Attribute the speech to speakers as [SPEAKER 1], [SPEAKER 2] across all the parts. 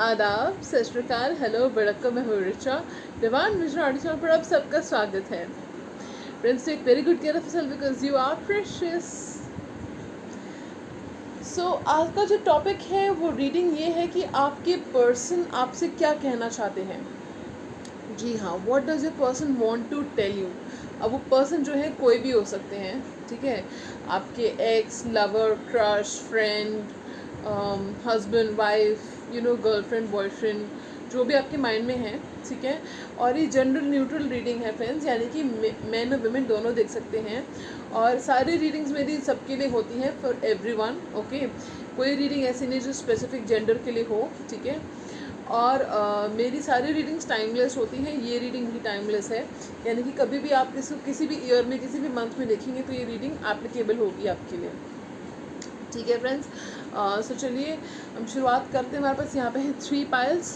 [SPEAKER 1] आदाब, सत श्री अकाल, हेलो, वड़क्कम, मैं हूँ Richa. Divine Vision audio channel पर आप सबका स्वागत है। Friends, take very good care of yourself because you are precious. So आज का जो टॉपिक है वो रीडिंग ये है कि आपके पर्सन आपसे क्या कहना चाहते हैं। जी हाँ, what does your person want to tell you. अब वो पर्सन जो है कोई भी हो सकते हैं, ठीक है। आपके x, lover, crush, friend, husband, wife, girlfriend, boyfriend, जो भी आपके माइंड में है, ठीक है। और ये जेंडर न्यूट्रल रीडिंग है फ्रेंड्स, यानी कि मैन और वुमेन दोनों देख सकते हैं। और सारी रीडिंग्स मेरी सबके लिए होती हैं, फॉर एवरीवन, ओके। कोई रीडिंग ऐसी नहीं जो स्पेसिफिक जेंडर के लिए हो, ठीक है। और मेरी सारी रीडिंग्स टाइमलेस होती हैं, ये रीडिंग भी टाइमलेस है, यानी कि कभी भी आप किसी भी ईयर में, किसी भी मंथ में देखेंगे तो ये रीडिंग एप्लीकेबल होगी आपके लिए, ठीक है फ्रेंड्स। सो चलिए हम शुरुआत करते हैं। हमारे पास यहाँ पे है 3 पाइल्स,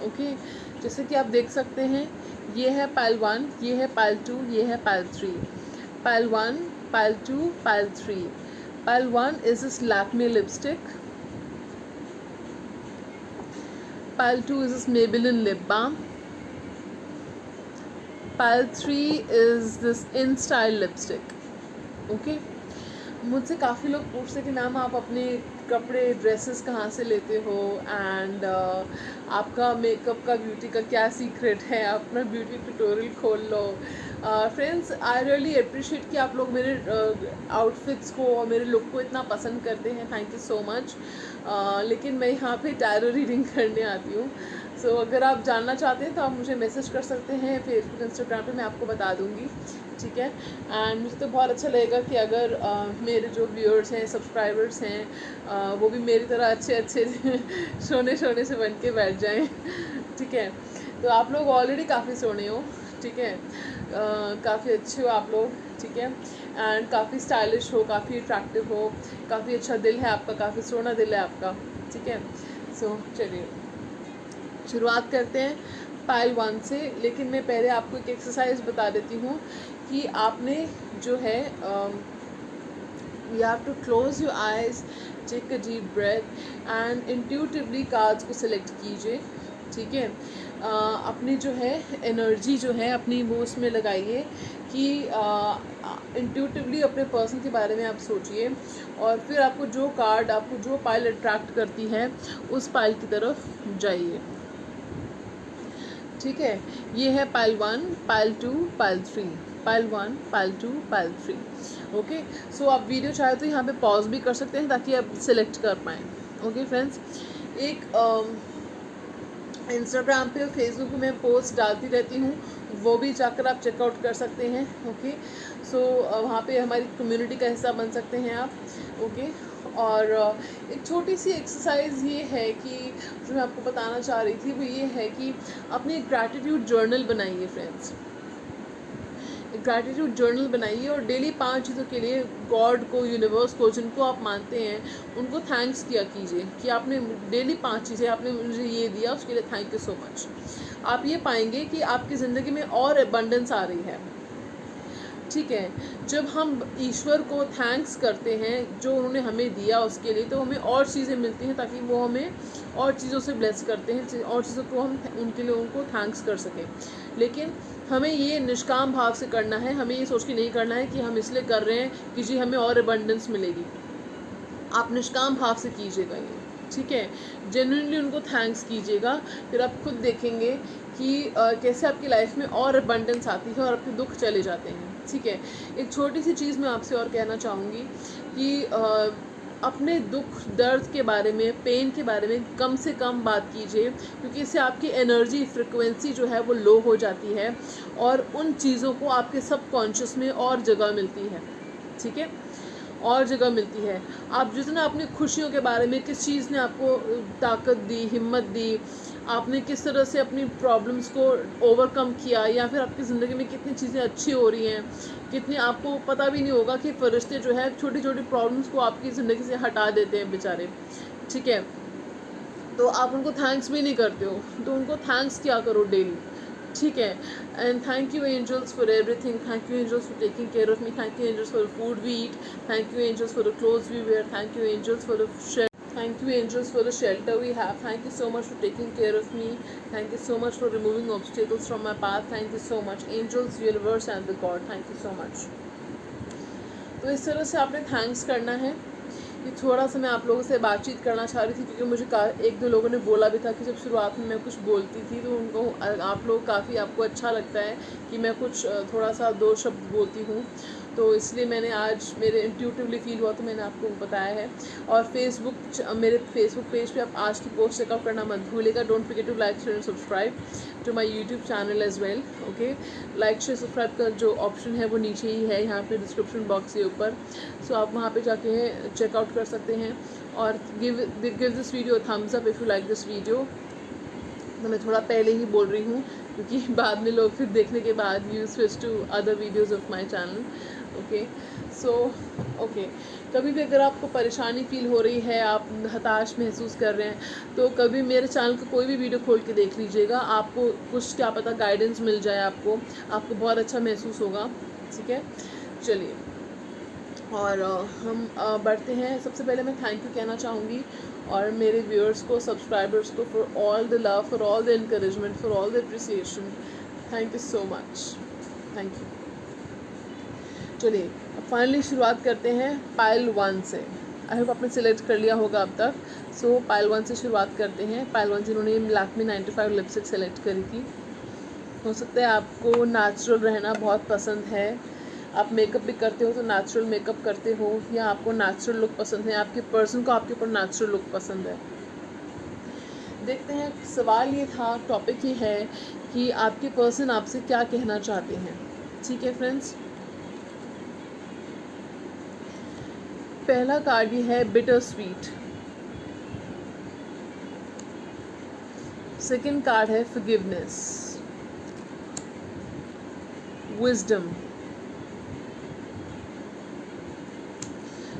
[SPEAKER 1] ओके। जैसे कि आप देख सकते हैं, ये है पाइल 1, ये है पाइल 2, ये है pile 3। Pile 1, pile 2, pile 3। Pile 1 is this Lakme lipstick. Pile 2 is this Maybelline lip balm. Pile 3 is this InStyle lipstick. Okay. मुझसे काफ़ी लोग पूछते हैं कि मैम आप अपने कपड़े, ड्रेसेस कहाँ से लेते हो, एंड आपका मेकअप का, ब्यूटी का क्या सीक्रेट है, आप अपना ब्यूटी ट्यूटोरियल खोल लो। फ्रेंड्स, आई रियली अप्रिशिएट कि आप लोग मेरे आउटफिट्स को और मेरे लुक को इतना पसंद करते हैं, थैंक यू सो मच। लेकिन मैं यहाँ पे टैरो रीडिंग करने आती हूँ। सो अगर आप जानना चाहते हैं तो आप मुझे मैसेज कर सकते हैं फेसबुक, इंस्टाग्राम पे, मैं आपको बता दूँगी, ठीक है। एंड मुझे तो बहुत अच्छा लगेगा कि अगर मेरे जो व्यूअर्स हैं, सब्सक्राइबर्स हैं, वो भी मेरी तरह अच्छे सोने से बन के बैठ जाएं, ठीक है। तो आप लोग ऑलरेडी काफ़ी सोने हो, ठीक है, काफ़ी अच्छे हो आप लोग, ठीक है। एंड काफ़ी स्टाइलिश हो, काफ़ी अट्रैक्टिव हो, काफ़ी अच्छा दिल है आपका, काफ़ी सोना दिल है आपका, ठीक है। सो चलिए शुरुआत करते हैं पाइल 1 से। लेकिन मैं पहले आपको एक एक्सरसाइज बता देती हूँ कि आपने जो है you have to close your eyes, take a deep breath and intuitively cards को सिलेक्ट कीजिए, ठीक है। अपनी जो है एनर्जी जो है अपनी वो उसमें लगाइए कि इंट्यूटिवली अपने पर्सन के बारे में आप सोचिए, और फिर आपको जो कार्ड, आपको जो पाइल अट्रैक्ट करती है उस पाइल की तरफ जाइए, ठीक है। ये है pile 1, pile 2, pile 3। Pile 1, pile 2, pile 3, okay. So आप वीडियो चाहे तो यहाँ पे पॉज भी कर सकते हैं ताकि आप सिलेक्ट कर पाएँ, ओके फ्रेंड्स। एक इंस्टाग्राम पे और फेसबुक पे मैं पोस्ट डालती रहती हूँ, वो भी जाकर आप चेकआउट कर सकते हैं, ओके। सो वहाँ पे हमारी कम्युनिटी का हिस्सा बन सकते हैं आप, ओके। और एक छोटी सी एक्सरसाइज ये है कि जो मैं आपको बताना चाह रही थी वो ये है कि अपनी एक ग्रैटिट्यूड जर्नल बनाइए फ्रेंड्स। एक ग्रैटिट्यूड जर्नल बनाइए और डेली 5 चीज़ों के लिए गॉड को, यूनिवर्स को, जिनको आप मानते हैं उनको थैंक्स किया कीजिए कि आपने डेली 5 चीज़ें आपने मुझे ये दिया, उसके लिए थैंक यू सो मच। आप ये पाएंगे कि आपकी ज़िंदगी में और एबंडेंस आ रही है, ठीक है। जब हम ईश्वर को थैंक्स करते हैं जो उन्होंने हमें दिया उसके लिए, तो हमें और चीज़ें मिलती हैं ताकि वो हमें और चीज़ों से ब्लेस करते हैं, और चीज़ों को हम उनके लिए उनको थैंक्स कर सकें। लेकिन हमें ये निष्काम भाव से करना है, हमें ये सोच के नहीं करना है कि हम इसलिए कर रहे हैं कि जी हमें और एबंडेंस मिलेगी। आप निष्काम भाव से कीजिएगा ये, ठीक है। जेन्युइनली उनको थैंक्स कीजिएगा, फिर आप खुद देखेंगे कि कैसे आपकी लाइफ में और अबंडेंस आती है और आपके दुख चले जाते हैं, ठीक है। एक छोटी सी चीज़ मैं आपसे और कहना चाहूँगी कि अपने दुख दर्द के बारे में, पेन के बारे में कम से कम बात कीजिए, क्योंकि इससे आपकी एनर्जी फ्रिक्वेंसी जो है वो लो हो जाती है और उन चीज़ों को आपके सबकॉन्शियस में और जगह मिलती है, ठीक है, और जगह मिलती है। आप जितना अपनी खुशियों के बारे में, किस चीज़ ने आपको ताकत दी, हिम्मत दी, आपने किस तरह से अपनी प्रॉब्लम्स को ओवरकम किया, या फिर आपकी ज़िंदगी में कितनी चीज़ें अच्छी हो रही हैं, कितनी आपको पता भी नहीं होगा कि फरिश्ते जो है छोटी छोटी प्रॉब्लम्स को आपकी ज़िंदगी से हटा देते हैं बेचारे, ठीक है। तो आप उनको थैंक्स भी नहीं करते हो, तो उनको थैंक्स किया करो डेली, ठीक है। And thank you angels for everything, thank you angels for taking care of me, thank you angels for the food we eat, thank you angels for the clothes we wear, thank you angels for the Thank you, angels, for the shelter we have. Thank you so much for taking care of me. Thank you so much for removing obstacles from my path. Thank you so much, angels, universe, and the God. Thank you so much. तो इस तरह से आपने thanks करना है. ये थोड़ा सा मैं आप लोगों से बातचीत करना चाह रही थी क्योंकि मुझे एक दो लोगों ने बोला भी था कि जब शुरुआत में मैं कुछ बोलती थी तो उनको आप लोग काफ़ी आपको अच्छा लगता है कि मैं कुछ थोड़ा सा दो शब्द बोलती हूँ, तो इसलिए मैंने आज मेरे इंट्यूटिवली फील हुआ तो मैंने आपको बताया है. और मेरे फेसबुक पेज पे आप आज की पोस्ट चेकआउट करना मत भूलिएगा. Don't forget to like share and subscribe to my YouTube channel as well. Okay, like share subscribe का जो ऑप्शन है वो नीचे ही है, यहाँ पे डिस्क्रिप्शन बॉक्स के ऊपर. सो आप वहाँ पे जाके चेकआउट कर सकते हैं और give this video Thums up if you like this video. तो मैं थोड़ा पहले ही बोल रही हूँ क्योंकि बाद में लोग फिर देखने के बाद you switch to other videos of my channel. Okay, so okay, कभी भी अगर आपको परेशानी फील हो रही है, आप हताश महसूस कर रहे हैं, तो कभी मेरे चैनल का कोई भी वीडियो खोल के देख लीजिएगा. आपको कुछ क्या पता गाइडेंस मिल जाए, आपको बहुत अच्छा महसूस होगा. ठीक है, चलिए और हम बढ़ते हैं. सबसे पहले मैं थैंक यू कहना चाहूँगी और मेरे व्यूअर्स को, सब्सक्राइबर्स को, for all the love, for all the encouragement, for all the appreciation. Thank you so much. Thank you. चलिए अब फाइनली शुरुआत करते हैं पाइल 1 से. आई होप आपने सिलेक्ट कर लिया होगा अब तक. सो पाइल 1 से शुरुआत करते हैं. पाइल 1 जिन्होंने लैक्मे 95 लिपस्टिक सेलेक्ट करी थी, हो सकता है आपको नेचुरल रहना बहुत पसंद है. आप मेकअप भी करते हो तो नेचुरल मेकअप करते हो, या आपको नेचुरल लुक पसंद है, आपके पर्सन को आपके ऊपर नेचुरल लुक पसंद है. देखते हैं, सवाल ये था, टॉपिक ये है कि आपके पर्सन आपसे क्या कहना चाहते हैं. ठीक है फ्रेंड्स, पहला कार्ड ये है बिटर स्वीट. सेकंड कार्ड है फॉरगिवनेस, विजडम.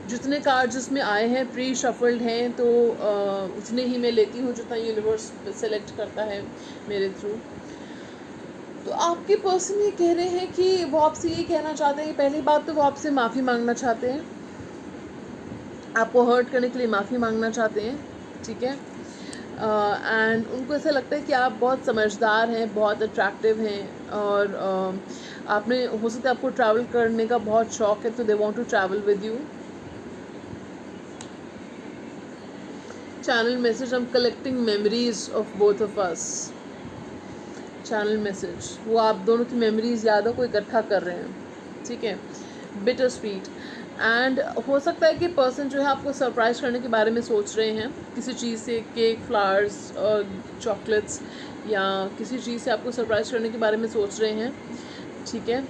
[SPEAKER 1] जितने कार्ड्स इसमें आए हैं प्री शफल्ड हैं, तो उतने ही मैं लेती हूँ जितना यूनिवर्स सेलेक्ट करता है मेरे थ्रू. तो आपके पर्सन ये कह रहे हैं कि वो आपसे ये कहना चाहते हैं, पहली बात तो वो आपसे माफ़ी मांगना चाहते हैं, आपको हर्ट करने के लिए माफ़ी मांगना चाहते हैं. ठीक है, एंड उनको ऐसा लगता है कि आप बहुत समझदार हैं, बहुत अट्रैक्टिव हैं, और आपने, हो सकता है आपको ट्रैवल करने का बहुत शौक है, तो they want to travel with you. Channel message, I am collecting memories of both of us. Channel message, वो आप दोनों की मेमोरीज, यादों को इकट्ठा कर रहे हैं. ठीक है, बिटर स्वीट. एंड हो सकता है कि पर्सन जो है आपको सरप्राइज़ करने के बारे में सोच रहे हैं, किसी चीज़ से, केक, फ्लावर्स और चॉकलेट्स, या किसी चीज़ से आपको सरप्राइज़ करने के बारे में सोच रहे हैं. ठीक है,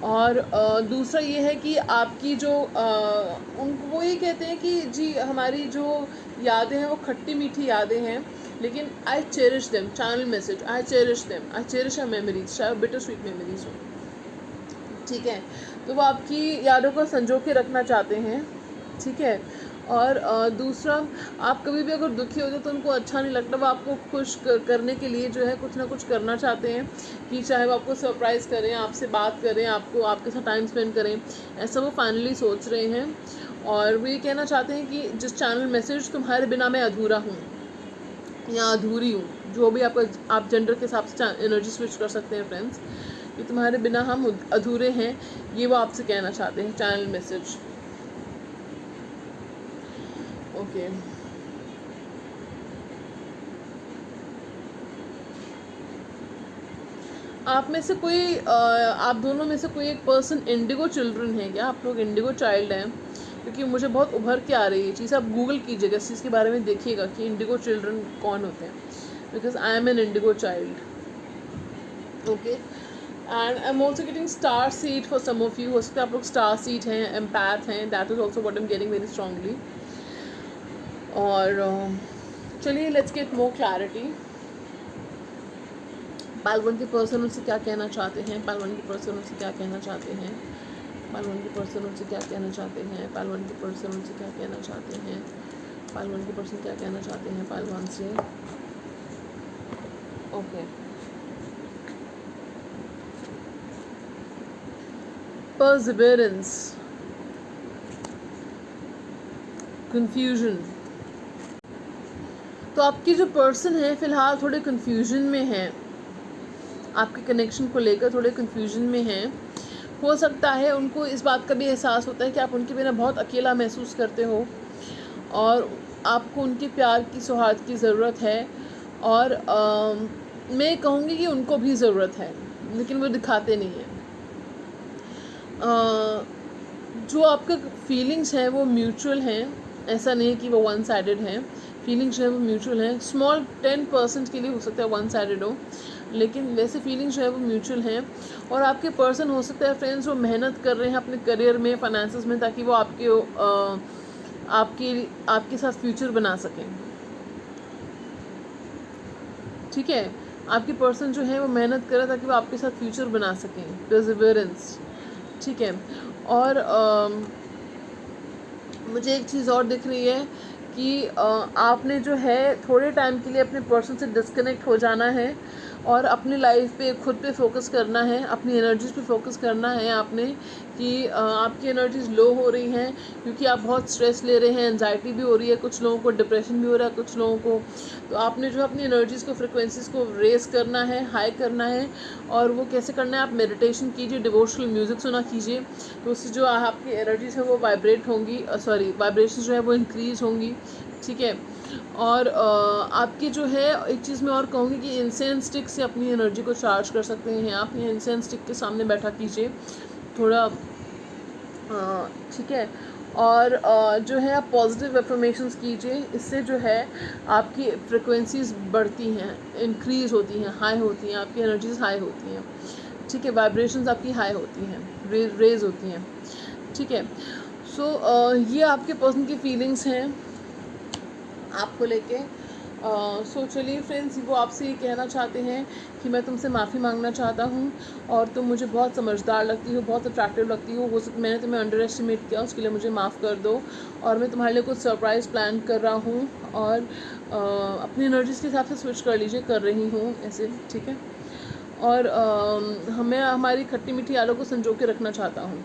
[SPEAKER 1] और दूसरा ये है कि आपकी जो उनको वो ये कहते हैं कि जी हमारी जो यादें हैं वो खट्टी मीठी यादें हैं, लेकिन I cherish them. Channel message, I cherish them, I cherish our memories, चाहे बिटर स्वीट मेमोरीज हो. ठीक है, तो वो आपकी यादों को संजो के रखना चाहते हैं. ठीक है, और दूसरा, आप कभी भी अगर दुखी होते तो उनको अच्छा नहीं लगता, वो आपको खुश करने के लिए जो है कुछ ना कुछ करना चाहते हैं, कि चाहे वो आपको सरप्राइज़ करें, आपसे बात करें, आपके साथ टाइम स्पेंड करें, ऐसा वो फाइनली सोच रहे हैं. और वो ये कहना चाहते हैं कि जिस चैनल मैसेज, तुम्हारे बिना मैं अधूरा हूँ या अधूरी हूँ, जो भी आप जेंडर के हिसाब से एनर्जी स्विच कर सकते हैं फ्रेंड्स, कि तुम्हारे बिना हम अधूरे हैं, ये वो आपसे कहना चाहते हैं. Channel message. ओके, आप में से कोई आप दोनों में से कोई एक पर्सन इंडिगो चिल्ड्रन है क्या? आप लोग इंडिगो चाइल्ड हैं, क्योंकि मुझे बहुत उभर के आ रही है ये चीज़. आप गूगल कीजिएगा, इस चीज़ के बारे में देखिएगा कि इंडिगो चिल्ड्रन कौन होते हैं, because I am an indigo child. Okay, and I am also getting star seed for some of you. हो सकता है आप लोग स्टार सीड हैं, एम्पैथ हैं, that is also what I am getting very strongly. और चलिए let's get more clarity. Pile 1 के पर्सन उनसे क्या कहना चाहते हैं, पाइल 1 के पर्सन उनसे क्या कहना चाहते हैं, पाइल 1 के पर्सन उनसे क्या कहना चाहते हैं, पाइल 1 के पर्सन उनसे क्या कहना चाहते हैं, पाइल 1 के पर्सन क्या कहना चाहते हैं पाइल 1 से. ओके, perseverance, confusion, तो आपकी जो पर्सन है फ़िलहाल थोड़े कन्फ्यूजन में है, आपके कनेक्शन को लेकर थोड़े कन्फ्यूजन में हैं। हो सकता है उनको इस बात का भी एहसास होता है कि आप उनके बिना बहुत अकेला महसूस करते हो और आपको उनके प्यार की, सौहार्द की ज़रूरत है। और मैं कहूँगी कि उनको भी ज़रूरत है, लेकिन वो दिखाते नहीं हैं। जो आपका फीलिंग्स हैं वो म्यूचुअल हैं, ऐसा नहीं है कि वो वन साइडेड हैं। फीलिंग्स जो है वो म्यूचुअल हैं। स्मॉल 10% के लिए हो सकता है वन साइडेड हो, लेकिन वैसे फीलिंग्स जो है वो म्यूचुअल हैं। और आपके पर्सन हो सकता है फ्रेंड्स वो मेहनत कर रहे हैं अपने करियर में, फाइनेंसेस में, ताकि वो आपके साथ फ्यूचर बना सकें। ठीक है, आपके पर्सन जो है वो मेहनत कर रहे हैं ताकि वो आपके साथ फ्यूचर बना सकें, परसिवरेंस। ठीक है, और मुझे एक चीज़ और दिख रही है कि आपने जो है थोड़े टाइम के लिए अपने पर्सन से डिस्कनेक्ट हो जाना है और अपनी लाइफ पे, खुद पे फोकस करना है, अपनी एनर्जीज पे फोकस करना है आपने। कि आपकी एनर्जीज लो हो रही हैं क्योंकि आप बहुत स्ट्रेस ले रहे हैं, एंजाइटी भी हो रही है, कुछ लोगों को डिप्रेशन भी हो रहा है, कुछ लोगों को। तो आपने जो अपनी एनर्जीज़ को, फ्रिक्वेंसीज़ को रेस करना है, हाई करना है। और वो कैसे करना है, आप मेडिटेशन कीजिए, डिवोशनल म्यूज़िक सुना कीजिए, तो उससे जो आपकी एनर्जीज है वो वाइब्रेट होंगी, वाइब्रेशन जो है वो इंक्रीज़ होंगी। ठीक है, और आपकी जो है एक चीज़ मैं और कहूँगी कि इंसेंस स्टिक से अपनी एनर्जी को चार्ज कर सकते हैं आप। ये इंसेंस स्टिक के सामने बैठा कीजिए थोड़ा। ठीक है, और जो है आप पॉजिटिव एफर्मेशंस कीजिए, इससे जो है आपकी फ्रिक्वेंसीज बढ़ती हैं, इंक्रीज़ होती हैं, हाई होती हैं, आपकी एनर्जीज हाई होती हैं। ठीक है, वाइब्रेशंस आपकी हाई होती हैं, रेज होती हैं। ठीक है, सो ये आपके पर्सन की फीलिंग्स हैं आपको लेके। सो चलिए फ्रेंड्स, वो आपसे ये कहना चाहते हैं कि मैं तुमसे माफ़ी मांगना चाहता हूँ और तुम मुझे बहुत समझदार लगती हो, बहुत अट्रैक्टिव लगती हो। मैंने तुम्हें अंडर एस्टिमेट किया, उसके लिए मुझे माफ़ कर दो। और मैं तुम्हारे लिए कुछ सरप्राइज़ प्लान कर रहा हूँ और अपनी एनर्जीज़ के हिसाब से स्विच कर लीजिए, कर रही हूँ ऐसे। ठीक है, और मैं हमारी खट्टी मीठी यादों को संजो के रखना चाहता हूँ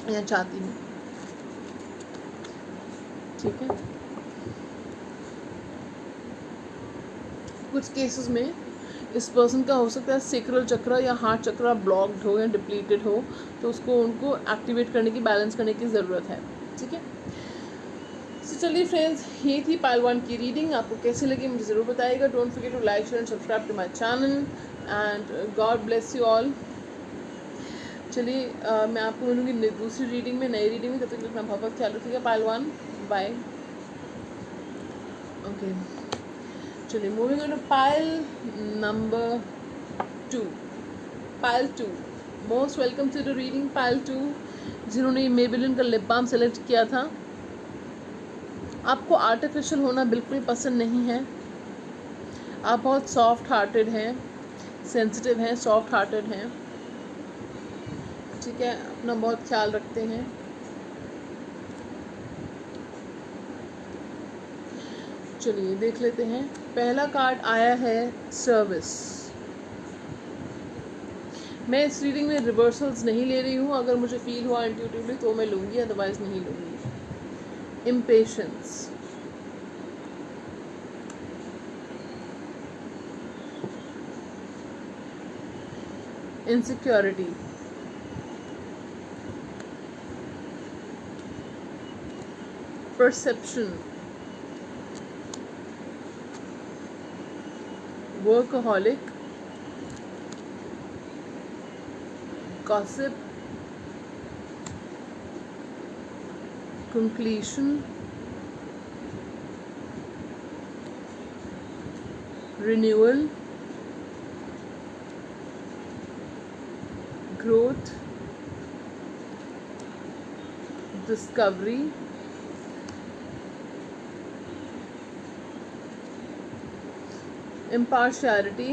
[SPEAKER 1] या चाहती हूँ। ठीक है, कुछ केसेस में इस पर्सन का हो सकता है सेक्रल चक्र या हार्ट चक्र ब्लॉक्ड हो या डिप्लीटेड हो, तो उनको एक्टिवेट करने की, बैलेंस करने की ज़रूरत है। ठीक है, तो चलिए फ्रेंड्स, ये थी पाइल 1 की रीडिंग। आपको कैसी लगी मुझे ज़रूर बताइएगा। Don't forget to like, share and subscribe to my channel and God bless you all. चलिए मैं आपको मिलूँगी दूसरी रीडिंग में, नई रीडिंग में। तब तक अपना बहुत ख्याल रखिएगा। Pile 1 bye. ओके, चलिए moving on to pile number 2। Pile 2, most welcome to the reading pile 2। जिन्होंने मेबेलिन का लिप बाम सेलेक्ट किया था, आपको आर्टिफिशियल होना बिल्कुल पसंद नहीं है। आप बहुत सॉफ्ट हार्टेड हैं, सेंसिटिव हैं, सॉफ्ट हार्टेड हैं। ठीक है, अपना बहुत ख्याल रखते हैं। चलिए देख लेते हैं। पहला कार्ड आया है सर्विस। मैं इस रीडिंग में रिवर्सल्स नहीं ले रही हूँ। अगर मुझे फील हुआ इंट्यूटिवली तो मैं लूँगी, अदरवाइज नहीं लूँगी। Impatience, insecurity, perception, workaholic, gossip, completion, renewal, growth, discovery, impartiality,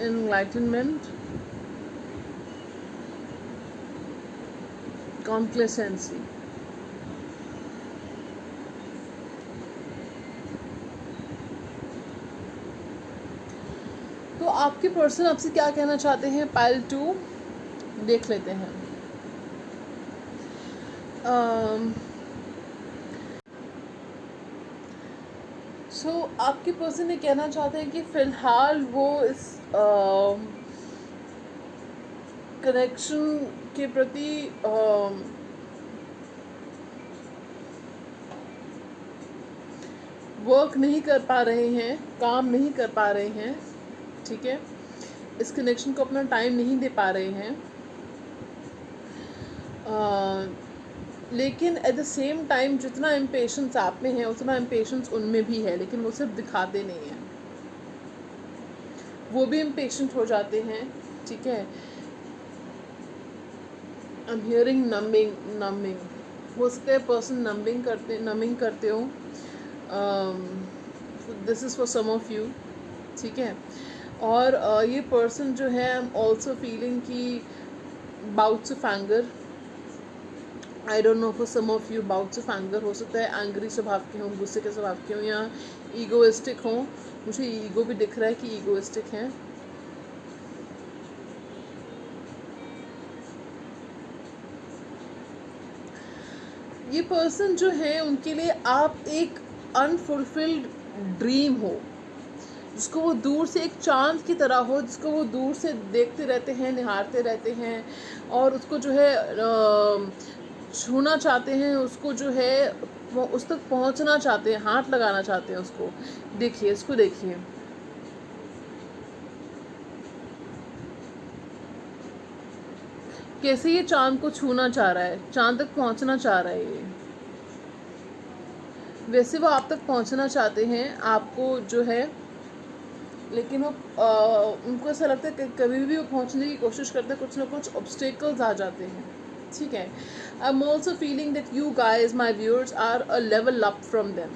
[SPEAKER 1] enlightenment, complacency। तो आपके पर्सन आपसे क्या कहना चाहते हैं पाइल 2 देख लेते हैं। सो आपके पर्सन ये कहना चाहते हैं कि फ़िलहाल वो इस कनेक्शन के प्रति वर्क नहीं कर पा रहे हैं, काम नहीं कर पा रहे हैं, ठीक है, इस कनेक्शन को अपना टाइम नहीं दे पा रहे हैं, लेकिन एट द सेम टाइम जितना इम्पेशेंस आप में है उतना इम्पेशेंस उनमें भी है, लेकिन वो सिर्फ दिखाते नहीं हैं, वो भी इम्पेशेंट हो जाते हैं, ठीक है। आई एम हियरिंग नमिंग हो सकता है पर्सन नमिंग करते हो, this is for some of you, ठीक है। और ये पर्सन जो है, आई एम ऑल्सो फीलिंग की bouts of anger, I don't know for some of you bouts of anger हो सकता है, एंग्री स्वभाव के हों, गुस्से के स्वभाव के हों, या ईगोइस्टिक हों, मुझे ईगो भी दिख रहा है कि ईगोइस्टिक हैं। ये पर्सन जो है उनके लिए आप एक अनफुलफिल्ड ड्रीम हो, जिसको वो दूर से एक चांद की तरह हो, जिसको वो दूर से देखते रहते हैं, निहारते रहते हैं, और उसको जो है छूना चाहते हैं, उसको जो है वो उस तक पहुंचना चाहते हैं, हाथ लगाना चाहते हैं उसको। देखिए, इसको देखिए, कैसे ये चांद को छूना चाह रहा है, चांद तक पहुंचना चाह रहा है ये। वैसे वो आप तक पहुंचना चाहते हैं, आपको जो है, लेकिन वो उनको ऐसा लगता है कि कभी भी वो पहुंचने की कोशिश करते हैं, कुछ ना कुछ ऑब्स्टेकल्स आ जाते हैं, ठीक है। I am also feeling that you guys my viewers are a level up from them,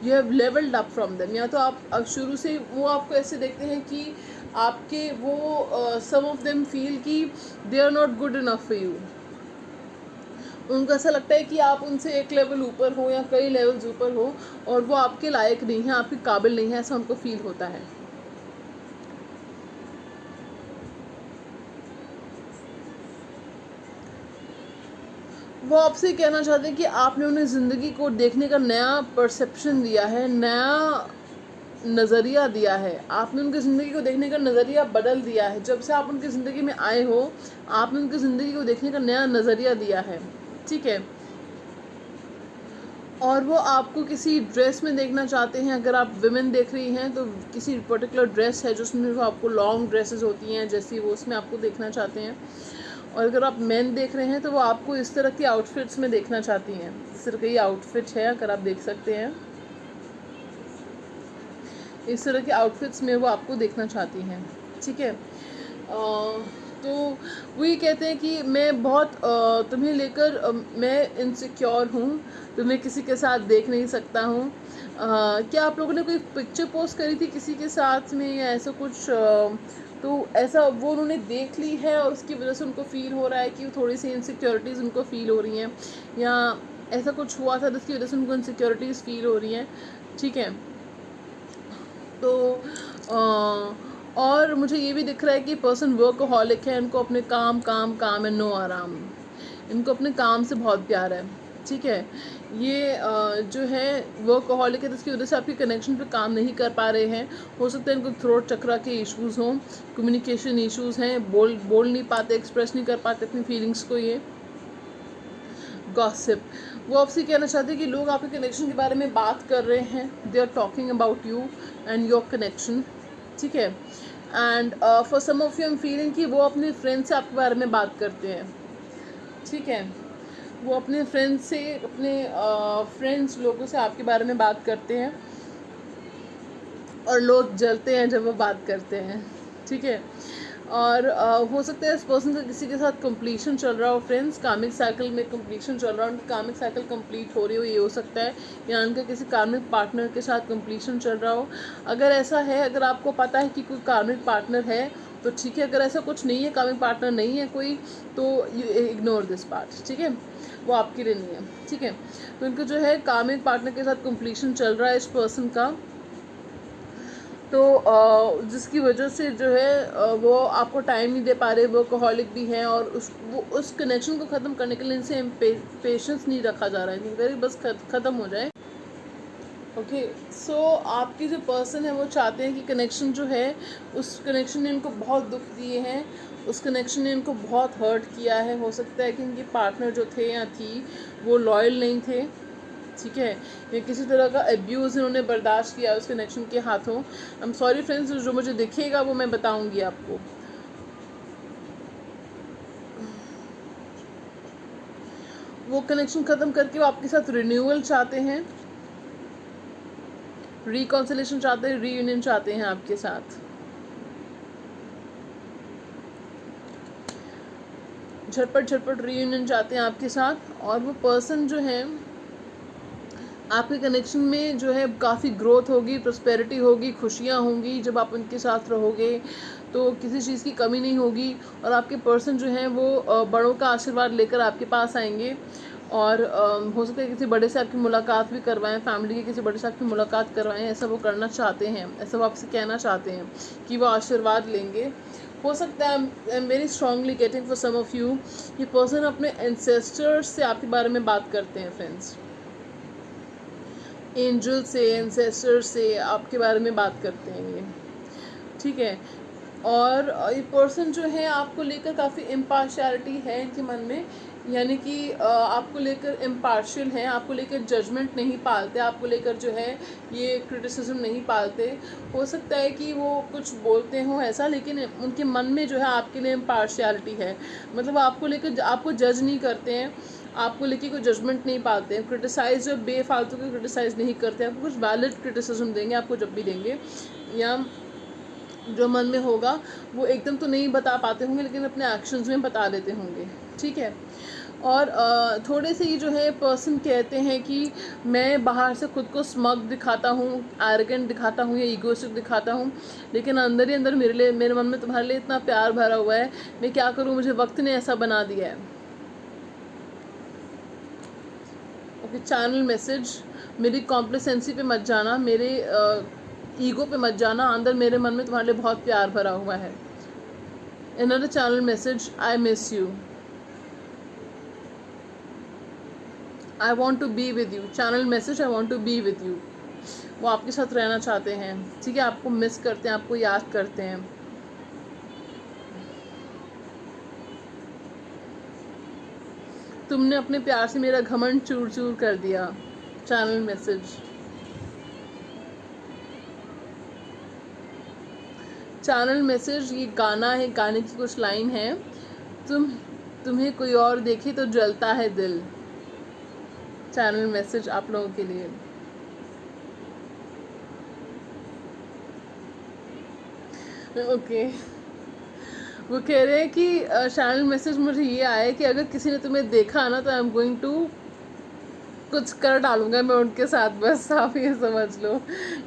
[SPEAKER 1] you have levelled up from them. या तो आप शुरू से वो आपको ऐसे देखते हैं कि आपके वो सम ऑफ देम फील कि they are not good enough for you, उनको ऐसा लगता है कि आप उनसे एक लेवल ऊपर हो या कई लेवल्स ऊपर हो, और वो आपके लायक नहीं है, आपके काबिल नहीं है, ऐसा उनको फील होता है। वो आपसे कहना चाहते हैं कि आपने उन्हें ज़िंदगी को देखने का नया परसेप्शन दिया है, नया नज़रिया दिया है, आपने उनकी ज़िंदगी को देखने का नज़रिया बदल दिया है। जब से आप उनकी ज़िंदगी में आए हो, आपने उनकी ज़िंदगी को देखने का नया नज़रिया दिया है, ठीक है। और वो आपको किसी ड्रेस में देखना चाहते हैं, अगर आप विमेन देख रही हैं तो किसी पर्टिकुलर ड्रेस है जिसमें वो आपको लॉन्ग ड्रेसेस होती हैं जैसी, वो उसमें आपको देखना चाहते हैं। और अगर आप मेन देख रहे हैं तो वो आपको इस तरह की आउटफिट्स में देखना चाहती हैं, इस तरह की आउटफिट है, अगर आप देख सकते हैं, इस तरह के आउटफिट्स में वो आपको देखना चाहती हैं, ठीक है। तो वो ये कहते हैं कि मैं बहुत तुम्हें लेकर मैं इनसिक्योर हूँ, तुम्हें किसी के साथ देख नहीं सकता हूँ। क्या आप लोगों ने कोई पिक्चर पोस्ट करी थी किसी के साथ में या ऐसा कुछ, तो ऐसा वो उन्होंने देख ली है और उसकी वजह से उनको फ़ील हो रहा है कि थोड़ी सी इनसिक्योरिटीज़ उनको फ़ील हो रही हैं, या ऐसा कुछ हुआ था जिसकी वजह से उनको इनसिक्योरिटीज़ फ़ील हो रही हैं, ठीक है। तो और मुझे ये भी दिख रहा है कि पर्सन वर्कहॉलिक है, इनको अपने काम काम काम है, नो आराम, इनको अपने काम से बहुत प्यार है, ठीक है। ये जो है वर्कहॉलिक है, तो इसकी वजह से आपके कनेक्शन पे काम नहीं कर पा रहे हैं। हो सकता है इनको थ्रोट चक्रा के इश्यूज़ हों, कम्युनिकेशन इश्यूज़ हैं, बोल नहीं पाते, एक्सप्रेस नहीं कर पाते अपनी फीलिंग्स को। ये गॉसिप, वो आपसे कहना चाहते हैं कि लोग आपके कनेक्शन के बारे में बात कर रहे हैं, they are talking about you and your connection, ठीक है। And for some of you I am feeling कि वो अपने फ्रेंड से आपके बारे में बात करते हैं, ठीक है। वो अपने फ्रेंड्स से, अपने फ्रेंड्स लोगों से आपके बारे में बात करते हैं, और लोग जलते हैं जब वो बात करते हैं, ठीक है। और हो सकता है इस पर्सन का किसी के साथ कंप्लीशन चल रहा हो, फ्रेंड्स, कामिक साइकिल में कंप्लीशन चल रहा हो, उनकी कामिक साइकिल कंप्लीट हो रही हो, ये हो सकता है, या उनका किसी कार्मिक पार्टनर के साथ कंप्लीशन चल रहा हो। अगर ऐसा है, अगर आपको पता है कि कोई कार्मिक पार्टनर है तो ठीक है, अगर ऐसा कुछ नहीं है, कार्मिक पार्टनर नहीं है कोई, तो यू इग्नोर दिस पार्ट, ठीक है, वो आपके लिए नहीं है, ठीक है। तो उनको जो है कार्मिक पार्टनर के साथ कंप्लीशन चल रहा है इस पर्सन का, तो जिसकी वजह से जो है वो आपको टाइम नहीं दे पा रहे, वर्कहॉलिक भी हैं, और उस कनेक्शन को ख़त्म करने के लिए इनसे पेशेंस नहीं रखा जा रहा है, नहीं बस ख़त्म हो जाए। ओके, सो आपकी जो पर्सन है वो चाहते हैं कि कनेक्शन जो है, उस कनेक्शन ने इनको बहुत दुख दिए हैं, उस कनेक्शन ने इनको बहुत हर्ट किया है। हो सकता है कि इनके पार्टनर जो थे या थी वो लॉयल नहीं थे, ठीक है, या किसी तरह का एब्यूज़ इन्होंने बर्दाश्त किया उस कनेक्शन के हाथों। आई एम सॉरी फ्रेंड्स, जो मुझे दिखेगा वो मैं बताऊंगी आपको। वो कनेक्शन ख़त्म करके वो आपके साथ रिन्यूअल चाहते हैं, रिकॉन्सिलेशन चाहते हैं, रीयूनियन चाहते हैं आपके साथ। झटपट झटपट रीयूनियन चाहते हैं आपके साथ। और वो पर्सन जो है आपके कनेक्शन में जो है काफ़ी ग्रोथ होगी, प्रॉस्पेरिटी होगी, खुशियाँ होंगी। जब आप उनके साथ रहोगे तो किसी चीज़ की कमी नहीं होगी। और आपके पर्सन जो हैं वो बड़ों का आशीर्वाद लेकर आपके पास आएंगे। और हो सकता है किसी बड़े से आपकी मुलाकात भी करवाएं, फैमिली के किसी बड़े से आपकी मुलाकात करवाएं, ऐसा वो करना चाहते हैं, ऐसा वो आपसे कहना चाहते हैं कि वो आशीर्वाद लेंगे। हो सकता है, I am very strongly getting for some of you, ये पर्सन अपने एंसेस्टर्स से आपके बारे में बात करते हैं फ्रेंड्स। एंजल से, एंसेस्टर से आपके बारे में बात करते हैं ये, ठीक है। और ये पर्सन जो है आपको लेकर काफ़ी इम्पार्शियलिटी है इनके मन में, यानी कि आपको लेकर इम्पार्शियल हैं, आपको लेकर जजमेंट नहीं पालते, आपको लेकर जो है ये क्रिटिसिज्म नहीं पालते। हो सकता है कि वो कुछ बोलते हों ऐसा, लेकिन उनके मन में जो है आपके लिए इम्पार्शियलिटी है। मतलब आपको लेकर, आपको जज नहीं करते हैं, आपको लेके कोई जजमेंट नहीं पाते हैं। क्रिटिसाइज़ जो बेफालतू के क्रिटिसाइज़ नहीं करते, आपको कुछ वैलिड क्रिटिसिज्म देंगे, आपको जब भी देंगे, या जो मन में होगा वो एकदम तो नहीं बता पाते होंगे, लेकिन अपने एक्शंस में बता देते होंगे, ठीक है। और थोड़े से ही जो है पर्सन कहते हैं कि मैं बाहर से खुद को स्मग दिखाता हूँ, एरोगेंट दिखाता हूँ या ईगोइस्टिक दिखाता हूँ, लेकिन अंदर ही अंदर मेरे लिए, मेरे मन में तुम्हारे लिए इतना प्यार भरा हुआ है, मैं क्या करूँ, मुझे वक्त ने ऐसा बना दिया है। ओके, चैनल मैसेज, मेरी कॉम्प्लेसेंसी पे मत जाना, मेरे ईगो पे मत जाना, अंदर मेरे मन में तुम्हारे लिए बहुत प्यार भरा हुआ है। Another channel message, I miss you, I want to be with you, channel message, I want to be with you। वो आपके साथ रहना चाहते हैं, ठीक है, आपको मिस करते हैं, आपको याद करते हैं। तुमने अपने प्यार से मेरा घमंड चूर चूर कर दिया, चैनल मैसेज। चैनल मैसेज, ये गाना है, गाने की कुछ लाइन है, तुम्हें कोई और देखे तो जलता है दिल। चैनल मैसेज आप लोगों के लिए। ओके, वो कह रहे हैं कि चैनल मैसेज मुझे ये आया है कि अगर किसी ने तुम्हें देखा ना तो आई एम गोइंग टू कुछ कर डालूंगा मैं उनके साथ, बस आप ये समझ लो।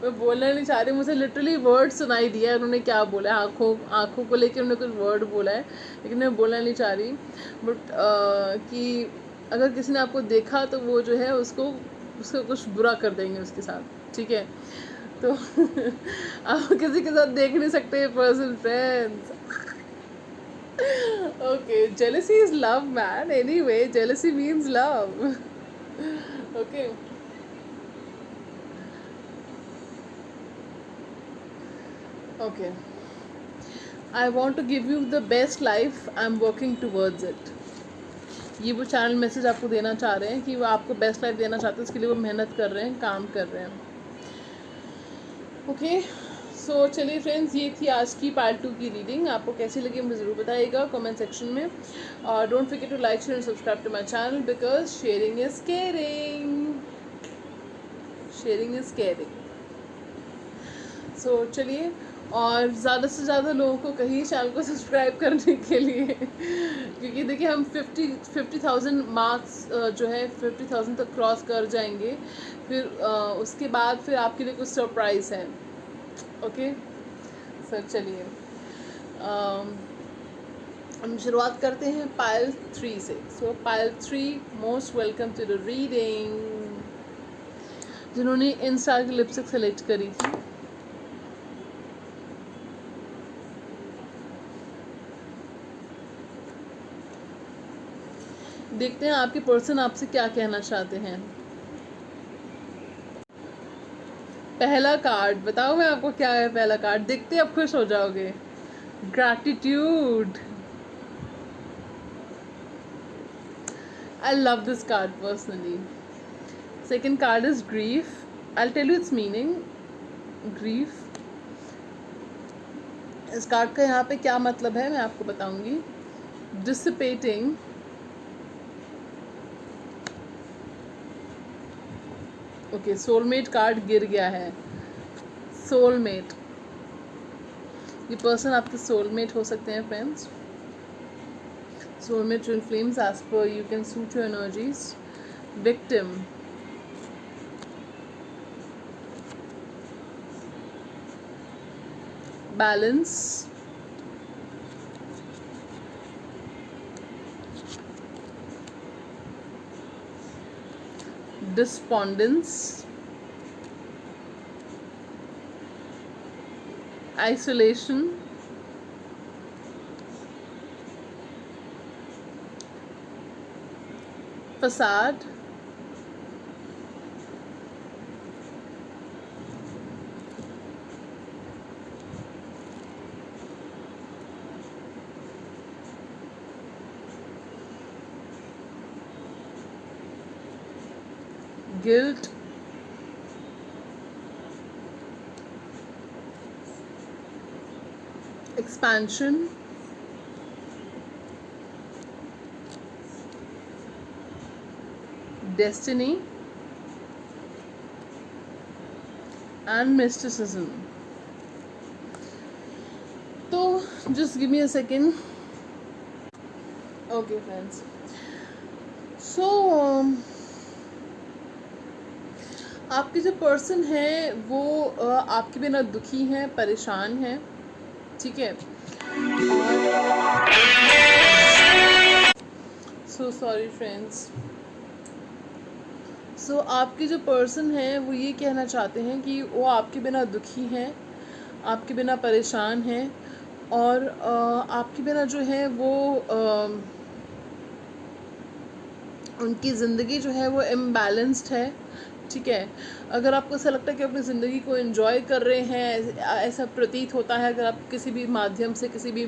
[SPEAKER 1] मैं बोलना नहीं चाह रही, मुझे लिटरली वर्ड सुनाई दिया है उन्होंने क्या बोला है, आँखों को लेकर उन्होंने कुछ वर्ड बोला है, लेकिन मैं बोलना नहीं चाह रही। बट कि अगर किसी ने आपको देखा तो वो जो है उसको कुछ बुरा कर देंगे उसके साथ, ठीक है। तो आप किसी के साथ देख नहीं सकते person friends. Okay, jealousy is love man, anyway jealousy means love। okay, okay, I want to give you the best life, I'm working towards it। ये वो चैनल मैसेज आपको देना चाह रहे हैं कि वो आपको बेस्ट लाइफ देना चाहते हैं, इसके लिए वो मेहनत कर रहे हैं, काम कर रहे हैं। ओके, सो चलिए फ्रेंड्स, ये थी आज की पार्ट 2 की रीडिंग। आपको कैसी लगी मुझे ज़रूर बताइएगा कमेंट सेक्शन में। और don't forget to like, share and subscribe to my channel, because sharing is caring, sharing is caring. So चलिए, और ज़्यादा से ज़्यादा लोगों को कहिए चैनल को सब्सक्राइब करने के लिए, क्योंकि देखिए हम 50,000 मार्क्स जो है 50,000 तक क्रॉस कर जाएंगे, फिर उसके बाद फिर आपके लिए कुछ सरप्राइज़ है। ओके सर, चलिए हम शुरुआत करते हैं पाइल 3 से। So pile 3, most welcome to the reading. जिन्होंने इंस्टा की लिपस्टिक सेलेक्ट करी थी, देखते हैं आपके पर्सन आपसे क्या कहना चाहते हैं। पहला कार्ड बताओ मैं आपको क्या है। पहला कार्ड देखते आप खुश हो जाओगे। Gratitude. I love this card personally. Second card is grief. I tell you its meaning. Grief, इस कार्ड का यहाँ पे क्या मतलब है मैं आपको बताऊंगी। डिसिपेटिंग, ओके, सोलमेट कार्ड गिर गया है। सोलमेट, ये पर्सन आपके सोलमेट हो सकते हैं friends. Soulmate twin flames as per you can suit your energies. Victim, balance, despondence, isolation, facade, guilt, expansion, destiny, and mysticism. तो just give me a second. Okay friends, so आपके जो person है वो आपके बिना दुखी हैं, परेशान हैं, ठीक है। So sorry friends. सो आपके जो पर्सन है वो ये कहना चाहते हैं कि वो आपके बिना दुखी हैं, आपके बिना परेशान हैं, और आपके बिना जो है वो उनकी ज़िंदगी जो है वो इम्बैलेंस्ड है, ठीक है। अगर आपको ऐसा लगता है कि अपनी ज़िंदगी को एंजॉय कर रहे हैं, ऐसा प्रतीत होता है अगर आप किसी भी माध्यम से, किसी भी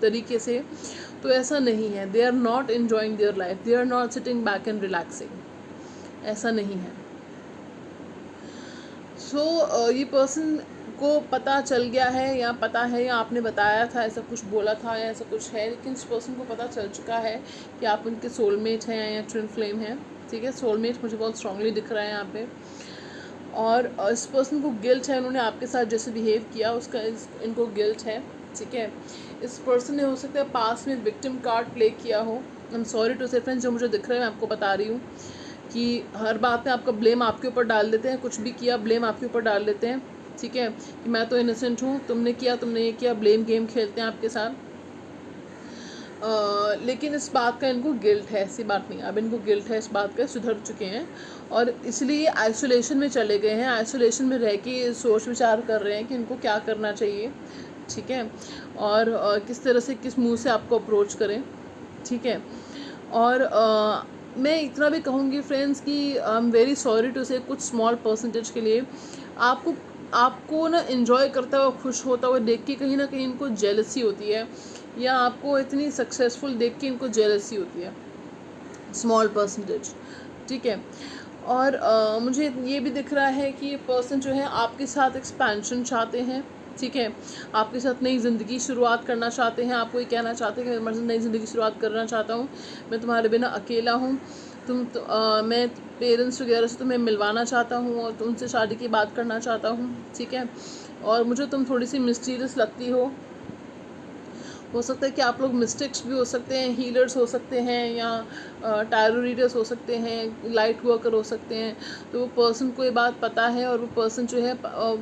[SPEAKER 1] तरीके से, तो ऐसा नहीं है। They are not enjoying their life, they are not sitting back and relaxing, ऐसा नहीं है। सो ये पर्सन को पता चल गया है, या पता है, या आपने बताया था, ऐसा कुछ बोला था, या ऐसा कुछ है, लेकिन इस पर्सन को पता चल चुका है कि आप उनके सोलमेट हैं या ट्विन फ्लेम हैं, ठीक है। सोलमेट मुझे बहुत स्ट्रांगली दिख रहा है यहाँ पे। और इस पर्सन को गिल्ट है, उन्होंने आपके साथ जैसे बिहेव किया उसका इनको गिल्ट है, ठीक है। इस पर्सन ने हो सकता है पास में विक्टिम कार्ड प्ले किया हो। आई एम सॉरी टू से फ्रेंड्स, जो मुझे दिख रहा है मैं आपको बता रही हूँ कि हर बात में आपका ब्लेम आपके ऊपर डाल देते हैं, कुछ भी किया ब्लेम आपके ऊपर डाल देते हैं, ठीक है, कि मैं तो इनोसेंट हूँ, तुमने किया, तुमने ये किया, ब्लेम गेम खेलते हैं आपके साथ। लेकिन इस बात का इनको गिल्ट है, ऐसी बात नहीं, अब इनको गिल्ट है इस बात का, सुधर चुके हैं और इसलिए आइसोलेशन में चले गए हैं। आइसोलेशन में रह के सोच विचार कर रहे हैं कि इनको क्या करना चाहिए, ठीक है, और किस तरह से, किस मुंह से आपको अप्रोच करें, ठीक है। और मैं इतना भी कहूँगी फ्रेंड्स कि I am very sorry to say, कुछ स्मॉल परसेंटेज के लिए आपको ना इन्जॉय करता हुआ, खुश होता हुआ देख के कहीं ना कहीं इनको जेलसी होती है, या आपको इतनी सक्सेसफुल देख के इनको जेलसी होती है, स्मॉल परसेंटेज, ठीक है। और मुझे ये भी दिख रहा है कि ये पर्सन जो है आपके साथ एक्सपेंशन चाहते हैं, ठीक है, आपके साथ नई ज़िंदगी शुरुआत करना चाहते हैं। आपको ये कहना चाहते हैं कि मैं नई ज़िंदगी शुरुआत करना चाहता हूँ, मैं तुम्हारे बिना अकेला हूँ, मैं पेरेंट्स वगैरह से तुम्हें मिलवाना चाहता हूँ और तुमसे शादी की बात करना चाहता हूँ, ठीक है। और मुझे तुम थोड़ी सी मिस्टीरियस लगती हो सकता है कि आप लोग मिस्टिक्स भी हो सकते हैं, हीलर्स हो सकते हैं, या टैरो रीडर्स हो सकते हैं, लाइट वर्कर हो सकते हैं। तो वो पर्सन को ये बात पता है और वो पर्सन जो है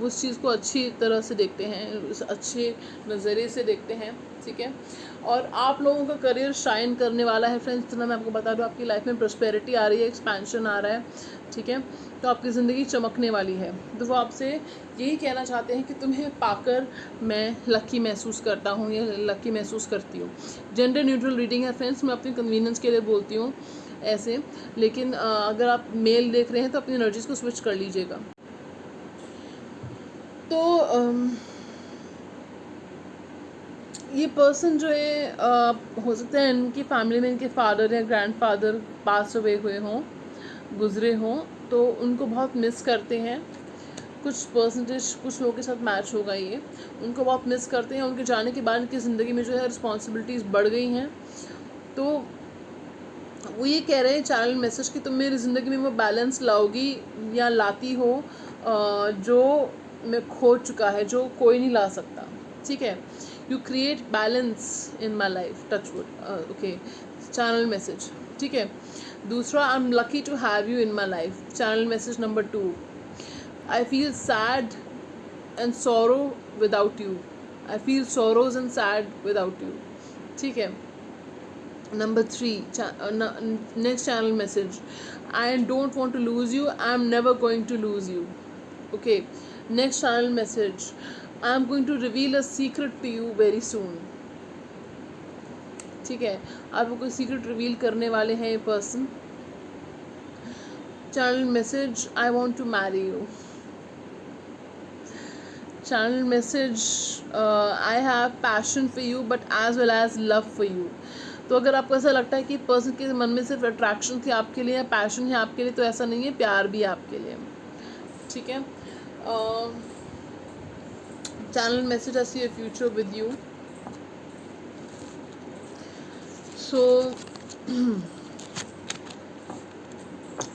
[SPEAKER 1] उस चीज़ को अच्छी तरह से देखते हैं, उस अच्छे नज़रिए से देखते हैं, ठीक है। और आप लोगों का करियर शाइन करने वाला है फ्रेंड्स, इतना मैं आपको बता दूँ, आपकी लाइफ में प्रॉस्पेरिटी आ रही है, एक्सपेंशन आ रहा है, ठीक है। तो आपकी ज़िंदगी चमकने वाली है। तो वो आपसे यही कहना चाहते हैं कि तुम्हें पाकर मैं लकी महसूस करता हूँ या लकी महसूस करती हूँ। जेंडर न्यूट्रल रीडिंग है फ्रेंड्स, मैं अपनी कन्वीनियंस के लिए बोलती हूँ ऐसे, लेकिन अगर आप मेल देख रहे हैं तो अपनी एनर्जीज़ को स्विच कर लीजिएगा। तो ये पर्सन जो है हो सकता है इनकी फैमिली में इनके फादर या ग्रैंडफादर पास अवे हुए हों, गुजरे हों, तो उनको बहुत मिस करते हैं। कुछ परसेंटेज कुछ लोगों के साथ मैच होगा ये, उनको बहुत मिस करते हैं। उनके जाने के बाद इनकी ज़िंदगी में जो है रिस्पॉन्सिबिलिटीज़ बढ़ गई हैं, तो वो ये कह रहे हैं चैनल मैसेज कि तुम मेरी ज़िंदगी में वो बैलेंस लाओगी या लाती हो जो मैं खो चुका है, जो कोई नहीं ला सकता। ठीक है, you create balance in my life, touch wood. Okay, channel message. ठीक है, दूसरा, I am lucky to have you in my life, channel message number 2। I feel sad and sorrow without you, I feel sorrows and sad without you. ठीक है, number 3, next channel message, I don't want to lose you, I am never going to lose you. Okay, next channel message, I am going to reveal a secret to you very soon. ठीक है, आपको कोई secret reveal करने वाले हैं ये person. Channel message, I want to marry you. Channel message, I have passion for you but as well as love for you. तो अगर आपको ऐसा लगता है कि पर्सन के मन में सिर्फ अट्रैक्शन थी आपके लिए या पैशन है आपके लिए, तो ऐसा नहीं है, प्यार भी है आपके लिए। ठीक है, channel message, I see a future with you. So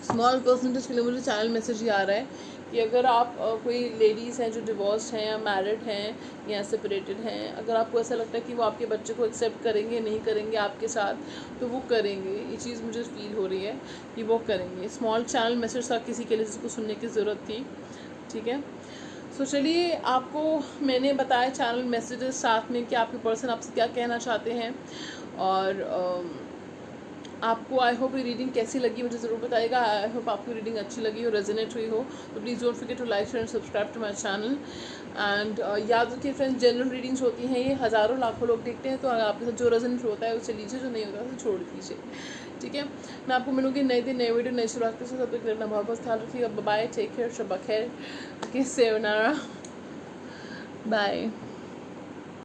[SPEAKER 1] small percentage के लिए मुझे चैनल मैसेज ये आ रहा है कि अगर आप कोई लेडीज़ हैं जो डिवोर्स्ड हैं या मैरिड हैं या सेपरेटेड हैं, अगर आपको ऐसा लगता है कि वो आपके बच्चे को एक्सेप्ट करेंगे नहीं करेंगे आपके साथ, तो वो करेंगे। ये चीज़ मुझे फील हो रही है कि वो करेंगे। स्मॉल चैनल मैसेज था किसी के लिए जिसको सुनने की ज़रूरत थी। ठीक है, सो चलिए, आपको मैंने बताया चैनल मैसेजेस साथ में कि आपके पर्सन आपसे क्या कहना चाहते हैं, और आपको आई होप ये रीडिंग कैसी लगी मुझे ज़रूर बताइएगा। आई होप आपको रीडिंग अच्छी लगी और रेजोनेट हुई हो, तो please don't forget to like share and subscribe to my channel. And याद रखिए फ्रेंड्स, जनरल रीडिंग्स होती हैं, ये हज़ारों लाखों लोग देखते हैं, तो अगर आपके साथ जो रेजोनेट होता है उसे लीजिए, जो नहीं होता है उसे छोड़ दीजिए। ठीक है, मैं आपको मिलूँगी नए दिन नए वीडियो नई शुरुआत के साथ। तब तक अपना बहुत ख्याल रखिएगा। बाय, टेक केयर, शब्बा खैर, सेवनारा, बाय।